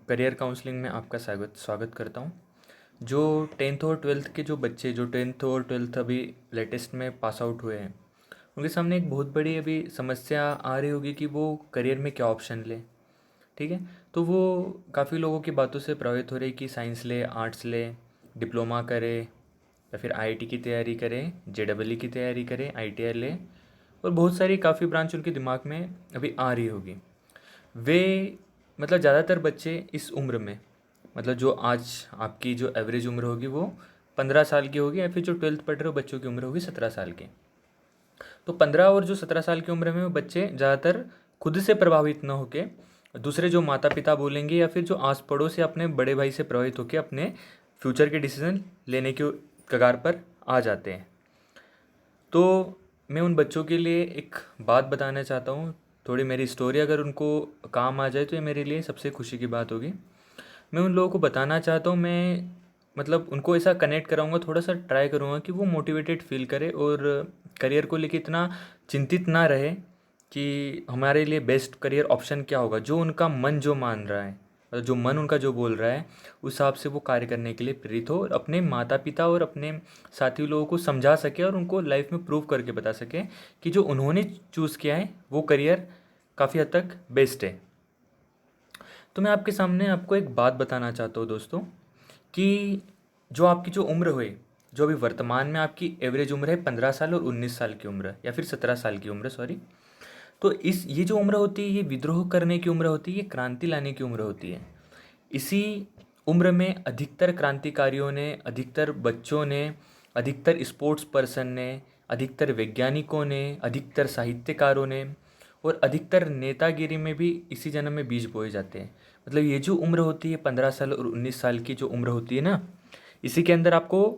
Career counselling में आपका स्वागत स्वागत करता हूँ। जो 10th और 12th के जो बच्चे जो 10th और 12th अभी लेटेस्ट में पास आउट हुए हैं, उनके सामने एक बहुत बड़ी अभी समस्या आ रही होगी कि वो करियर में क्या ऑप्शन ले। ठीक है, तो वो काफ़ी लोगों की बातों से प्रभावित हो रही कि साइंस ले, आर्ट्स ले, डिप्लोमा करे या फिर आईआईटी की तैयारी करे, जेडबलई की तैयारी करे, आईटीआई ले, और बहुत सारी काफ़ी ब्रांच उनके दिमाग में अभी आ रही होगी। वे मतलब ज़्यादातर बच्चे इस उम्र में, मतलब जो आज आपकी जो एवरेज उम्र होगी वो 15 साल की होगी, या फिर जो 12th पढ़ रहे हो बच्चों की उम्र होगी 17 साल की। तो 15 और जो 17 साल की उम्र में वो बच्चे ज़्यादातर खुद से प्रभावित ना होके दूसरे जो माता पिता बोलेंगे या फिर जो आस पड़ोस या अपने बड़े भाई से प्रभावित होकर अपने फ्यूचर के डिसीजन लेने के कगार पर आ जाते हैं। तो मैं उन बच्चों के लिए एक बात बताना चाहता हूँ। थोड़ी मेरी स्टोरी अगर उनको काम आ जाए तो ये मेरे लिए सबसे खुशी की बात होगी। मैं उन लोगों को बताना चाहता हूँ, मैं मतलब उनको ऐसा कनेक्ट कराऊंगा, थोड़ा सा ट्राई करूँगा कि वो मोटिवेटेड फील करे और करियर को लेके इतना चिंतित ना रहे कि हमारे लिए बेस्ट करियर ऑप्शन क्या होगा। जो उनका मन जो मान रहा है, मतलब जो मन उनका जो बोल रहा है, उस हिसाब से वो कार्य करने के लिए प्रेरित हो और अपने माता पिता और अपने साथी लोगों को समझा सके और उनको लाइफ में प्रूव करके बता सके कि जो उन्होंने चूज़ किया है वो करियर काफ़ी हद तक बेस्ट है। तो मैं आपके सामने आपको एक बात बताना चाहता हूँ दोस्तों, कि जो आपकी जो उम्र हुई, जो अभी वर्तमान में आपकी एवरेज उम्र है 15 साल और 19 साल की उम्र या फिर 17 साल की उम्र, सॉरी। तो इस ये जो उम्र होती है ये विद्रोह करने की उम्र होती है, ये क्रांति लाने की उम्र होती है। इसी उम्र में अधिकतर क्रांतिकारियों ने, अधिकतर बच्चों ने, अधिकतर स्पोर्ट्स पर्सन ने, अधिकतर वैज्ञानिकों ने, अधिकतर साहित्यकारों ने और अधिकतर नेतागिरी में भी इसी जन्म में बीज बोए जाते हैं। मतलब ये जो उम्र होती है 15 साल और 19 साल की जो उम्र होती है ना, इसी के अंदर आपको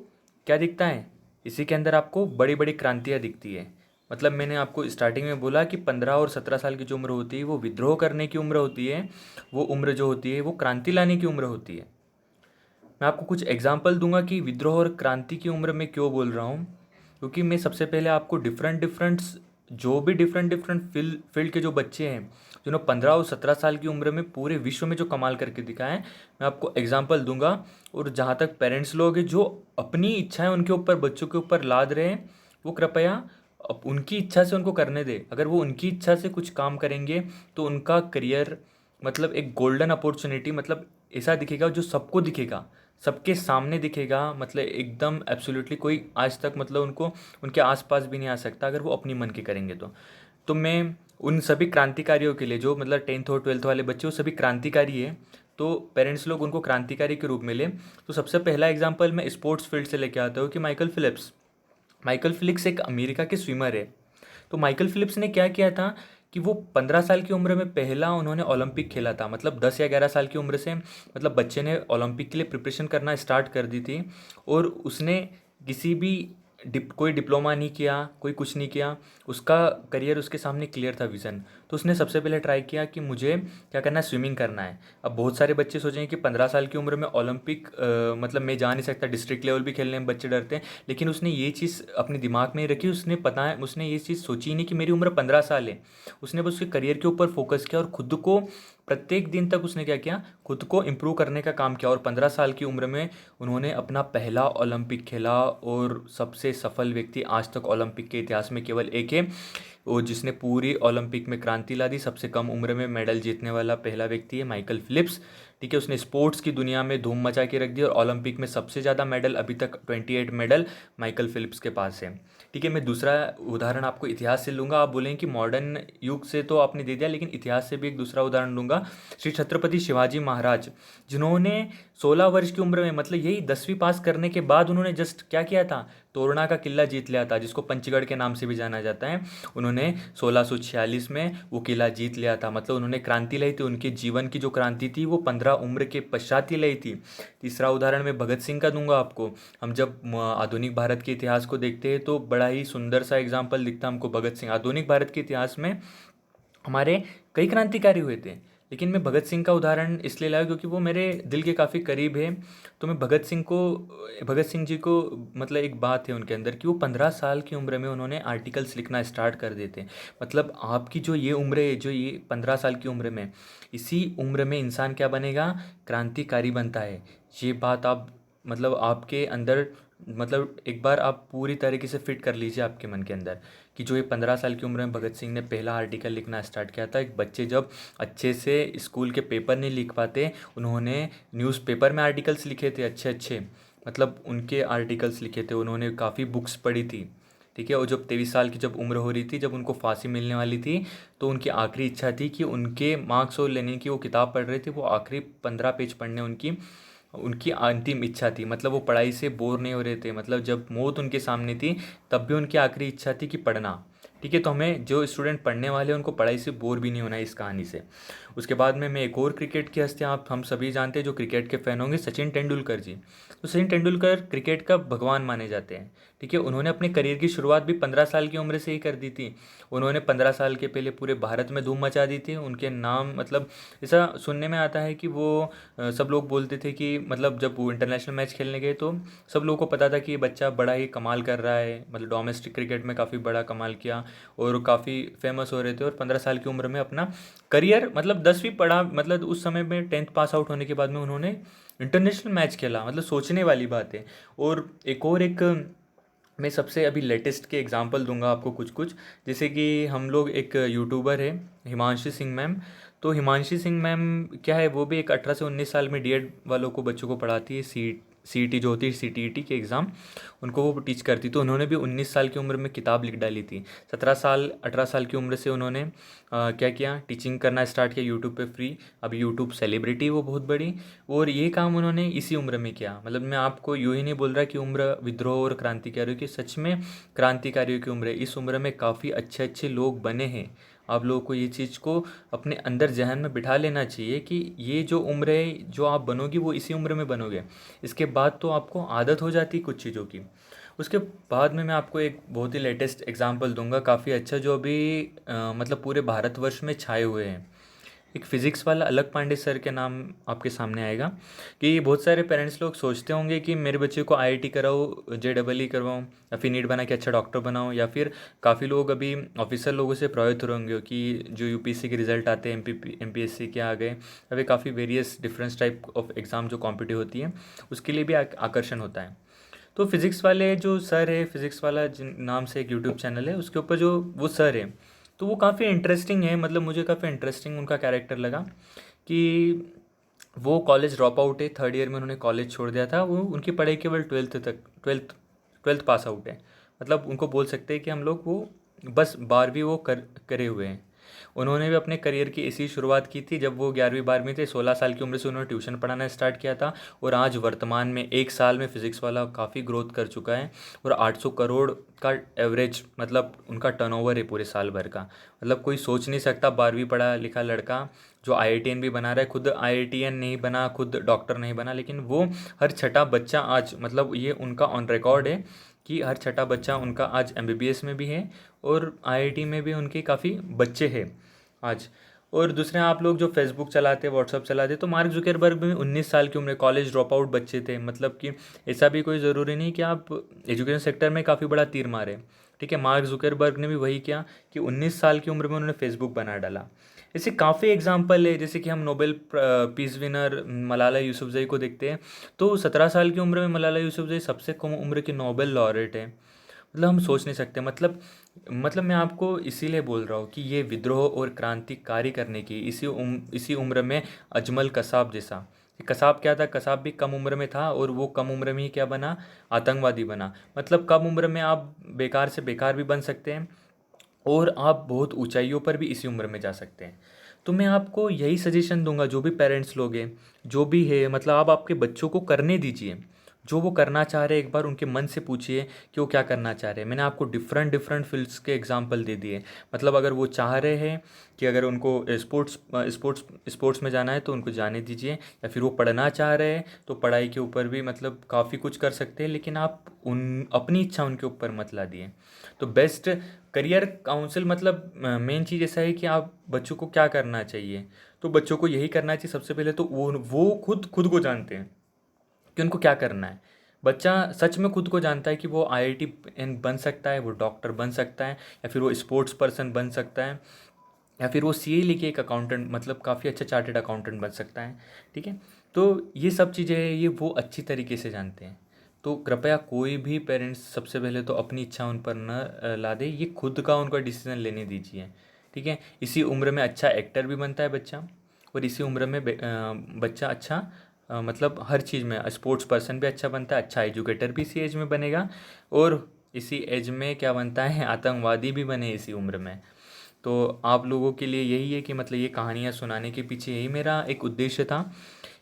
क्या दिखता है? इसी के अंदर आपको बड़ी बड़ी क्रांतियाँ दिखती है। मतलब मैंने आपको स्टार्टिंग में बोला कि 15 और 17 साल की जो उम्र होती है वो विद्रोह करने की उम्र होती है। वो उम्र जो होती है वो क्रांति लाने की उम्र होती है। मैं आपको कुछ एग्जाम्पल दूंगा कि विद्रोह और क्रांति की उम्र में क्यों बोल रहा हूँ, क्योंकि मैं सबसे पहले आपको डिफरेंट डिफरेंट जो भी डिफरेंट डिफरेंट फील्ड के जो बच्चे हैं, जिन्होंने 15 और 17 साल की उम्र में पूरे विश्व में जो कमाल करके दिखाए हैं, मैं आपको एग्जाम्पल दूंगा। और जहाँ तक पेरेंट्स लोग हैं जो अपनी इच्छाएं उनके ऊपर, बच्चों के ऊपर लाद रहे हैं, वो कृपया उनकी इच्छा से उनको करने दे। अगर वो उनकी इच्छा से कुछ काम करेंगे तो उनका करियर मतलब एक गोल्डन अपॉर्चुनिटी, मतलब ऐसा दिखेगा जो सबको दिखेगा, सबके सामने दिखेगा, मतलब एकदम एब्सोल्युटली कोई आज तक मतलब उनको उनके आसपास भी नहीं आ सकता अगर वो अपनी मन के करेंगे तो मैं उन सभी क्रांतिकारियों के लिए, जो मतलब 10th और 12th वाले बच्चे वो सभी क्रांतिकारी है, तो पेरेंट्स लोग उनको क्रांतिकारी के रूप में ले। तो सबसे पहला एग्जाम्पल मैं स्पोर्ट्स फील्ड से लेके आता हूँ कि माइकल फिलिप्स। माइकल फिलिप्स एक अमेरिका के स्विमर है। तो माइकल फिलिप्स ने क्या किया था कि वो 15 साल की उम्र में पहला उन्होंने ओलंपिक खेला था। मतलब 10 या 11 साल की उम्र से मतलब बच्चे ने ओलंपिक के लिए प्रिपरेशन करना स्टार्ट कर दी थी। और उसने किसी भी कोई डिप्लोमा नहीं किया, कोई कुछ नहीं किया, उसका करियर उसके सामने क्लियर था, विज़न। तो उसने सबसे पहले ट्राई किया कि मुझे क्या करना है, स्विमिंग करना है। अब बहुत सारे बच्चे सोचेंगे कि 15 साल की उम्र में ओलंपिक मतलब मैं जा नहीं सकता, डिस्ट्रिक्ट लेवल भी खेलने में बच्चे डरते हैं। लेकिन उसने ये चीज़ अपने दिमाग में ही रखी, उसने पता है, उसने ये चीज़ सोची ही नहीं कि मेरी उम्र 15 साल है। उसने बस उसके करियर के ऊपर फोकस किया और खुद को प्रत्येक दिन तक उसने क्या किया, खुद को इम्प्रूव करने का काम किया। और 15 साल की उम्र में उन्होंने अपना पहला ओलंपिक खेला। और सबसे सफल व्यक्ति आज तक ओलंपिक के इतिहास में केवल एक है, वो जिसने पूरी ओलंपिक में क्रांति ला दी, सबसे कम उम्र में मेडल जीतने वाला पहला व्यक्ति है माइकल फिलिप्स। ठीक है, उसने स्पोर्ट्स की दुनिया में धूम मचा के रख दी और ओलंपिक में सबसे ज़्यादा मेडल, अभी तक 28 मेडल माइकल फिलिप्स के पास है। ठीक है, मैं दूसरा उदाहरण आपको इतिहास से लूँगा। आप बोलेंगे कि मॉडर्न युग से तो आपने दे दिया, लेकिन इतिहास से भी एक दूसरा उदाहरण लूँगा। श्री छत्रपति शिवाजी महाराज, जिन्होंने 16 वर्ष की उम्र में, मतलब यही 10वीं पास करने के बाद उन्होंने जस्ट क्या किया था, तोरना का किला जीत लिया था, जिसको पंचगढ़ के नाम से भी जाना जाता है। उन्होंने 1646 में वो किला जीत लिया था। मतलब उन्होंने क्रांति लाई थी, उनके जीवन की जो क्रांति थी वो 15 उम्र के पश्चात ही लाई थी। तीसरा उदाहरण मैं भगत सिंह का दूंगा आपको। हम जब आधुनिक भारत के इतिहास को देखते हैं तो बड़ा ही सुंदर सा एग्जाम्पल दिखता है हमको भगत सिंह। आधुनिक भारत के इतिहास में हमारे कई क्रांतिकारी हुए थे, लेकिन मैं भगत सिंह का उदाहरण इसलिए लाया क्योंकि वो मेरे दिल के काफ़ी करीब है। तो मैं भगत सिंह जी को मतलब एक बात है उनके अंदर कि वो 15 साल की उम्र में उन्होंने आर्टिकल्स लिखना स्टार्ट कर देते। मतलब आपकी जो ये उम्र है, जो ये 15 साल की उम्र में, इसी उम्र में इंसान क्या बनेगा, क्रांतिकारी बनता है। ये बात आप मतलब आपके अंदर मतलब एक बार आप पूरी तरीके से फिट कर लीजिए आपके मन के अंदर कि जो ये 15 साल की उम्र में भगत सिंह ने पहला आर्टिकल लिखना स्टार्ट किया था। एक बच्चे जब अच्छे से स्कूल के पेपर नहीं लिख पाते, उन्होंने न्यूज़पेपर में आर्टिकल्स लिखे थे अच्छे अच्छे, मतलब उनके आर्टिकल्स लिखे थे, उन्होंने काफ़ी बुक्स पढ़ी थी। ठीक है। और जब 23 साल की जब उम्र हो रही थी, जब उनको फांसी मिलने वाली थी, तो उनकी आखिरी इच्छा थी कि उनके मार्क्स और लेनिन की वो किताब पढ़ रहे थे, वो आखिरी 15 पेज पढ़ने उनकी उनकी अंतिम इच्छा थी। मतलब वो पढ़ाई से बोर नहीं हो रहे थे, मतलब जब मौत उनके सामने थी तब भी उनकी आखिरी इच्छा थी कि पढ़ना। ठीक है। तो हमें जो स्टूडेंट पढ़ने वाले हैं उनको पढ़ाई से बोर भी नहीं होना है इस कहानी से। उसके बाद में मैं एक और क्रिकेट की हस्ती, आप हम सभी जानते हैं जो क्रिकेट के फ़ैन होंगे, सचिन तेंदुलकर जी। तो सचिन तेंदुलकर क्रिकेट का भगवान माने जाते हैं। ठीक है। उन्होंने अपने करियर की शुरुआत भी 15 साल की उम्र से ही कर दी थी। उन्होंने 15 साल के पहले पूरे भारत में धूम मचा दी थी। उनके नाम मतलब ऐसा सुनने में आता है कि वो सब लोग बोलते थे कि मतलब जब वो इंटरनेशनल मैच खेलने गए तो सब लोगों को पता था कि ये बच्चा बड़ा ही कमाल कर रहा है, मतलब डोमेस्टिक क्रिकेट में काफ़ी बड़ा कमाल किया और काफ़ी फेमस हो रहे थे। और 15 साल की उम्र में अपना करियर मतलब 10वीं पढ़ा, मतलब उस समय में 10th पास आउट होने के बाद में उन्होंने इंटरनेशनल मैच खेला, मतलब सोचने वाली बात है। और एक मैं सबसे अभी लेटेस्ट के एग्जांपल दूंगा आपको कुछ कुछ। जैसे कि हम लोग एक यूट्यूबर है हिमांशी सिंह मैम। तो हिमांशी सिंह मैम क्या है, वो भी एक 18 से 19 साल में डीएड वालों को बच्चों को पढ़ाती है। सीईटी जो होती है, सीटीईटी के एग्ज़ाम, उनको वो टीच करती। तो उन्होंने भी 19 साल की उम्र में किताब लिख डाली थी। 17 साल 18 साल की उम्र से उन्होंने क्या किया, टीचिंग करना स्टार्ट किया यूट्यूब पे फ्री। अब यूट्यूब सेलिब्रिटी वो बहुत बड़ी। और ये काम उन्होंने इसी उम्र में किया। मतलब मैं आपको यूँ ही नहीं बोल रहा कि उम्र विद्रोह और क्रांतिकारियों की, सच में क्रांतिकारियों की उम्र है। इस उम्र में काफ़ी अच्छे अच्छे लोग बने हैं। आप लोगों को ये चीज़ को अपने अंदर जहन में बिठा लेना चाहिए कि ये जो उम्र है जो आप बनोगे वो इसी उम्र में बनोगे। इसके बाद तो आपको आदत हो जाती है कुछ चीज़ों की। उसके बाद में मैं आपको एक बहुत ही लेटेस्ट एग्जांपल दूंगा काफ़ी अच्छा, जो अभी मतलब पूरे भारतवर्ष में छाए हुए हैं। एक फिज़िक्स वाला अलग पांडे सर के नाम आपके सामने आएगा। कि बहुत सारे पेरेंट्स लोग सोचते होंगे कि मेरे बच्चे को आईआईटी कराओ, जेईई करवाऊँ, या फिर नीट बना के अच्छा डॉक्टर बनाऊँ, या फिर काफ़ी लोग अभी ऑफिसर लोगों से प्रभावित हो रहे होंगे कि जो यूपीएससी के रिजल्ट आते हैं, एमपीएससी के आ गए, या फिर काफ़ी various difference type of exam जो कॉम्पिटिटिव होती है, उसके लिए भी आकर्षण होता है। तो फिज़िक्स वाले जो सर है, फिज़िक्स वाला जिन नाम से एक यूट्यूब चैनल है, उसके ऊपर जो वो सर है, तो वो काफ़ी इंटरेस्टिंग है। मतलब मुझे काफ़ी इंटरेस्टिंग उनका कैरेक्टर लगा कि वो कॉलेज ड्रॉप आउट है, 3rd ईयर में उन्होंने कॉलेज छोड़ दिया था। वो उनकी पढ़ाई केवल ट्वेल्थ पास आउट है। मतलब उनको बोल सकते हैं कि हम लोग वो बस 12वीं वो करे हुए हैं। उन्होंने भी अपने करियर की इसी शुरुआत की थी जब वो 11वीं 12वीं थे। 16 साल की उम्र से उन्होंने ट्यूशन पढ़ाना स्टार्ट किया था। और आज वर्तमान में एक साल में फिज़िक्स वाला काफ़ी ग्रोथ कर चुका है। और 800 करोड़ का एवरेज मतलब उनका टर्नओवर है पूरे साल भर का। मतलब कोई सोच नहीं सकता 12वीं पढ़ा लिखा लड़का जो आईआईटीएन भी बना रहा है, खुद आईआईटीएन नहीं बना, खुद डॉक्टर नहीं बना, लेकिन वो हर छठा बच्चा आज, मतलब ये उनका ऑन रिकॉर्ड है कि हर छठा बच्चा उनका आज एमबीबीएस में भी है और आईआईटी में भी उनके काफ़ी बच्चे हैं आज। और दूसरे आप लोग जो फेसबुक चलाते, व्हाट्सअप चलाते, तो मार्क जुकरबर्ग भी 19 साल की उम्र, कॉलेज ड्रॉप आउट बच्चे थे। मतलब कि ऐसा भी कोई ज़रूरी नहीं कि आप एजुकेशन सेक्टर में काफ़ी बड़ा तीर मारे। ठीक है। मार्क जुकरबर्ग ने भी वही किया कि 19 साल की उम्र में उन्होंने फेसबुक बना डाला। ऐसे काफ़ी एग्जाम्पल है। जैसे कि हम Nobel peace winner Malala Yousafzai को देखते हैं, तो 17 साल की उम्र में मलाला यूसुफजई सबसे कम उम्र की नोबेल लॉरेट है। मतलब हम सोच नहीं सकते। मतलब मैं आपको इसीलिए बोल रहा हूँ कि ये विद्रोह और क्रांतिकारी करने की इसी उम्र में अजमल कसाब जैसा, कसाब क्या था, कसाब भी कम उम्र में था और वो कम उम्र में ही क्या बना, आतंकवादी बना। मतलब कम उम्र में आप बेकार से बेकार भी बन सकते हैं और आप बहुत ऊंचाइयों पर भी इसी उम्र में जा सकते हैं। तो मैं आपको यही सजेशन दूंगा, जो भी पेरेंट्स लोग हैं, जो भी है, मतलब आप आपके बच्चों को करने दीजिए जो वो करना चाह रहे हैं। एक बार उनके मन से पूछिए कि वो क्या करना चाह रहे हैं। मैंने आपको डिफरेंट डिफरेंट फील्ड्स के एग्जांपल दे दिए। मतलब अगर वो चाह रहे हैं कि अगर उनको स्पोर्ट्स स्पोर्ट्स में जाना है तो उनको जाने दीजिए, या फिर वो पढ़ना चाह रहे हैं तो पढ़ाई के ऊपर भी मतलब काफ़ी कुछ कर सकते हैं, लेकिन आप उन अपनी इच्छा उनके ऊपर मत ला दिए। तो बेस्ट करियर काउंसिल मतलब मेन चीज़ ऐसा है कि आप बच्चों को क्या करना चाहिए। तो बच्चों को यही करना चाहिए सबसे पहले, तो वो खुद खुद को जानते हैं कि उनको क्या करना है। बच्चा सच में खुद को जानता है कि वो आईआईटी बन सकता है, वो डॉक्टर बन सकता है, या फिर वो स्पोर्ट्स पर्सन बन सकता है, या फिर वो सीए लेके एक अकाउंटेंट, मतलब काफ़ी अच्छा चार्टेड अकाउंटेंट बन सकता है। ठीक है, तो ये सब चीज़ें हैं, ये वो अच्छी तरीके से जानते हैं। तो कृपया कोई भी पेरेंट्स सबसे पहले तो अपनी इच्छा उन पर न ला दे, ये खुद का उनका डिसीजन लेने दीजिए। ठीक है, इसी उम्र में अच्छा एक्टर भी बनता है बच्चा, और इसी उम्र में बच्चा अच्छा मतलब हर चीज़ में स्पोर्ट्स पर्सन भी अच्छा बनता है, अच्छा एजुकेटर भी इसी एज में बनेगा, और इसी एज में क्या बनता है, आतंकवादी भी बने इसी उम्र में। तो आप लोगों के लिए यही है कि मतलब ये कहानियाँ सुनाने के पीछे यही मेरा एक उद्देश्य था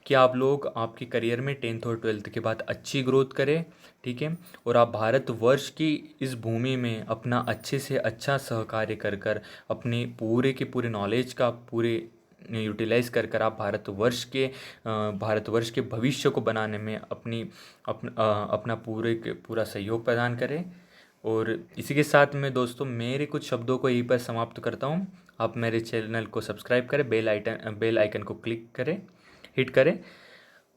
कि आप लोग आपके करियर में 10th और 12th के बाद अच्छी ग्रोथ करें। ठीक है, और आप भारतवर्ष की इस भूमि में अपना अच्छे से अच्छा सहकार्य कर कर अपने पूरे के पूरे नॉलेज का पूरे यूटिलाइज कर कर आप भारतवर्ष के भविष्य को बनाने में अपना पूरा सहयोग प्रदान करें। और इसी के साथ में दोस्तों मेरे कुछ शब्दों को यहीं पर समाप्त करता हूँ। आप मेरे चैनल को सब्सक्राइब करें, बेल आइकन को क्लिक करें, हिट करें,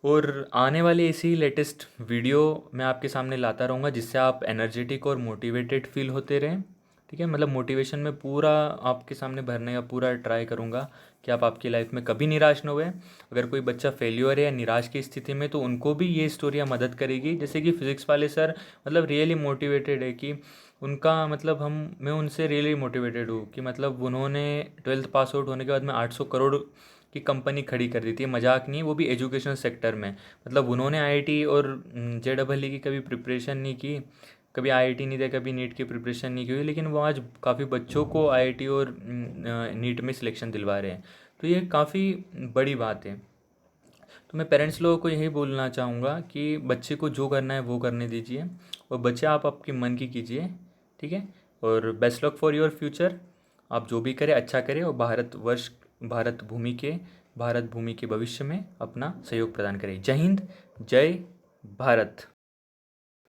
और आने वाले इसी लेटेस्ट वीडियो मैं आपके सामने लाता रहूँगा, जिससे आप एनर्जेटिक और मोटिवेटेड फील होते रहें। ठीक है, मतलब मोटिवेशन में पूरा आपके सामने भरने का पूरा ट्राई करूँगा कि आप आपकी लाइफ में कभी निराश न हुए। अगर कोई बच्चा फेल्योर है या निराश की स्थिति में, तो उनको भी ये स्टोरियाँ मदद करेगी। जैसे कि फिज़िक्स वाले सर मतलब रियली मोटिवेटेड है कि उनका मतलब मैं उनसे रियली मोटिवेटेड हूँ कि मतलब उन्होंने 12th पास आउट होने के बाद में 800 करोड़ की कंपनी खड़ी कर दी थी, मजाक नहीं, वो भी एजुकेशन सेक्टर में। मतलब उन्होंने आईआईटी और जेईई की कभी प्रिपरेशन नहीं की, कभी आईआईटी नहीं दिया, कभी नीट की प्रिपरेशन नहीं की हुई, लेकिन वो आज काफ़ी बच्चों को आईआईटी और नीट में सिलेक्शन दिलवा रहे हैं। तो ये काफ़ी बड़ी बात है। तो मैं पेरेंट्स लोगों को यही बोलना चाहूँगा कि बच्चे को जो करना है वो करने दीजिए, और बच्चे आप आपके मन की कीजिए। ठीक है, और best luck for your future. आप जो भी करें अच्छा करें, और भारत भूमि के भविष्य में अपना सहयोग प्रदान करें। जय हिंद, जय भारत।